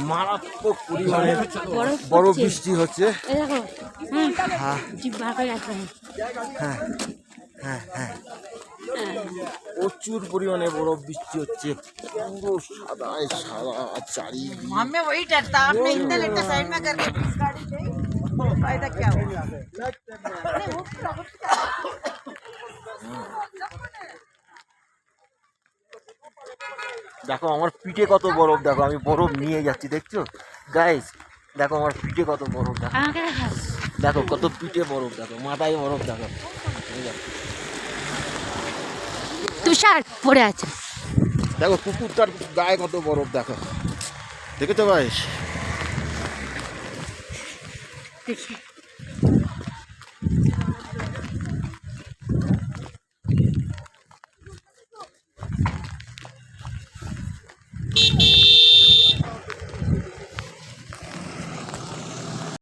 মারাত্মক পরিমাণে বড় বৃষ্টি হচ্ছে। হ্যাঁ হ্যাঁ হ্যাঁ, প্রচুর পরিমাণে বরফ বৃষ্টি হচ্ছে, পুরো সাদায় সাদা দেখো আমার পিঠে কত বরফ, দেখো আমি বরফ নিয়ে যাচ্ছি, দেখছো গাইস? দেখো আমার পিঠে কত বরফ, দেখো দেখো কত পিঠে বরফ, দেখো মাথায় বরফ, দেখো তুষার পড়ে আছে, দেখো কুকুরটার গায়ে কত বরফ, দেখো দেখেছো গাইস?